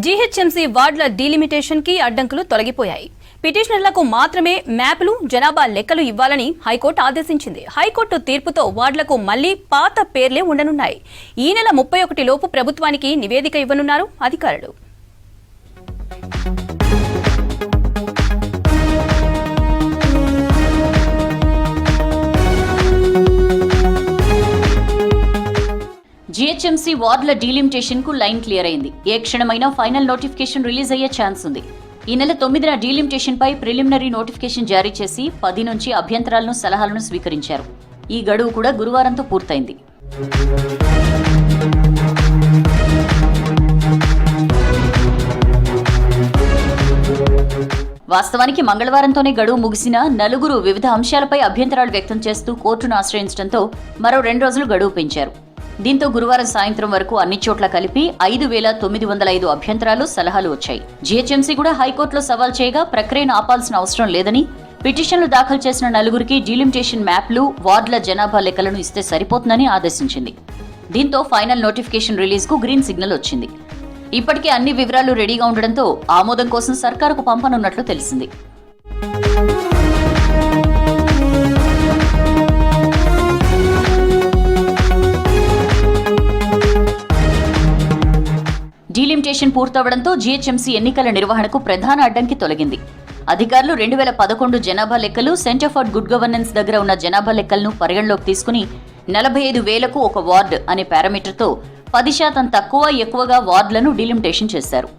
GHMC వార్డుల delimitation కి అడ్డంకులు తొలగిపోయాయి. పిటిషనర్లకు మాత్రమే మ్యాప్లు, జనాభా లెక్కలు ఇవ్వాలని హైకోర్టు ఆదేశించింది. హైకోర్టు తీర్పుతో వార్డులకు మళ్లీ పాత పేర్లే ఉండనున్నాయి. ఈ నెల 31 లోపు ప్రభుత్వానికి నివేదిక ఇవ్వనున్నారు అధికారులు. జీహెచ్ఎంసీ వార్డుల డీలిమిటేషన్ కు లైన్ క్లియర్ అయింది. ఏ క్షణమైనా ఫైనల్ నోటిఫికేషన్ రిలీజ్ అయ్యే ఛాన్స్ ఉంది. ఈ నెల 9న డీలిమిటేషన్ పై ప్రిలిమినరీ నోటిఫికేషన్ జారీ చేసి 10 నుంచి అభ్యంతరాలను, సలహాలను స్వీకరించారు. ఈ గడువు కూడా గురువారంతో పూర్తయింది. వాస్తవానికి మంగళవారంతోనే గడువు ముగిసినా నలుగురు వివిధ అంశాలపై అభ్యంతరాలు వ్యక్తం చేస్తూ కోర్టును ఆశ్రయించడంతో మరో 2 రోజులు గడువు పెంచారు. దీంతో గురువారం సాయంత్రం వరకు అన్ని చోట్ల కలిపి 5,905 అభ్యంతరాలు, సలహాలు వచ్చాయి. జీహెచ్ఎంసీ కూడా హైకోర్టులో సవాల్ చేయగా ప్రక్రియను ఆపాల్సిన అవసరం లేదని, పిటిషన్లు దాఖలు చేసిన నలుగురికి డీలిమిటేషన్ మ్యాప్లు, వార్డుల జనాభా లెక్కలను ఇస్తే సరిపోతుందని ఆదేశించింది. దీంతో ఫైనల్ నోటిఫికేషన్ రిలీజ్ కు గ్రీన్ సిగ్నల్ వచ్చింది. ఇప్పటికే అన్ని వివరాలు రెడీగా ఉండడంతో ఆమోదం కోసం సర్కారుకు పంపనున్నట్లు తెలిసింది. డీలిమిటేషన్ పూర్తవడంతో జీహెచ్ఎంసీ ఎన్నికల నిర్వహణకు ప్రధాన అడ్డంకి తొలగింది. అధికారులు 2011 జనాభా లెక్కలు, సెంటర్ ఫర్ గుడ్ గవర్నెన్స్ దగ్గర ఉన్న జనాభా లెక్కలను పరిగణలోకి తీసుకుని 45,000కు ఒక వార్డు అనే పారామీటర్తో 10% తక్కువ, ఎక్కువగా వార్డులను డీలిమిటేషన్ చేశారు.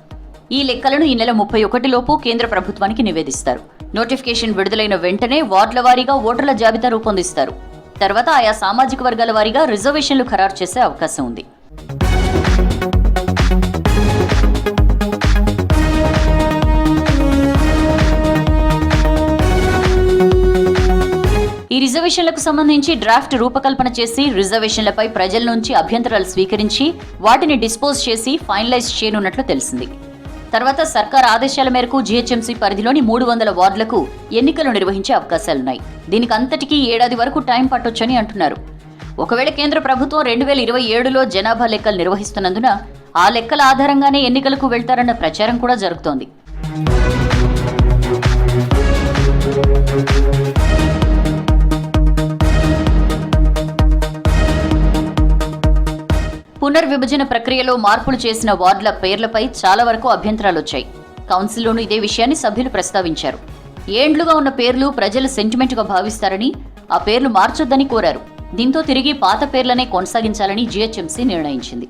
ఈ లెక్కలను ఈ నెల 31 లోపు కేంద్ర ప్రభుత్వానికి నివేదిస్తారు. నోటిఫికేషన్ విడుదలైన వెంటనే వార్డుల వారీగా ఓటర్ల జాబితా రూపొందిస్తారు. తర్వాత ఆయా సామాజిక వర్గాల వారీగా రిజర్వేషన్లు ఖరారు చేసే అవకాశం ఉంది. ఈ రిజర్వేషన్లకు సంబంధించి డ్రాఫ్ట్ రూపకల్పన చేసి రిజర్వేషన్లపై ప్రజల నుంచి అభ్యంతరాలు స్వీకరించి వాటిని డిస్పోజ్ చేసి ఫైనలైజ్ చేయనున్నట్లు తెలిసింది. తర్వాత సర్కార్ ఆదేశాల మేరకు జీహెచ్ఎంసీ పరిధిలోని 300 వార్డులకు ఎన్నికలు నిర్వహించే అవకాశాలున్నాయి. దీనికి అంతటికీ ఏడాది వరకు టైం పట్టొచ్చని అంటున్నారు. ఒకవేళ కేంద్ర ప్రభుత్వం 2027లో జనాభా లెక్కలు నిర్వహిస్తున్నందున ఆ లెక్కల ఆధారంగానే ఎన్నికలకు వెళ్తారన్న ప్రచారం కూడా జరుగుతోంది. పునర్విభజన ప్రక్రియలో మార్పులు చేసిన వార్డుల పేర్లపై చాలా వరకు అభ్యంతరాలొచ్చాయి. కౌన్సిల్లోనూ ఇదే విషయాన్ని సభ్యులు ప్రస్తావించారు. ఏండ్లుగా ఉన్న పేర్లు ప్రజలు సెంటిమెంట్గా భావిస్తారని, ఆ పేర్లు మార్చొద్దని కోరారు. దీంతో తిరిగి పాత పేర్లనే కొనసాగించాలని జీహెచ్ఎంసీ నిర్ణయించింది.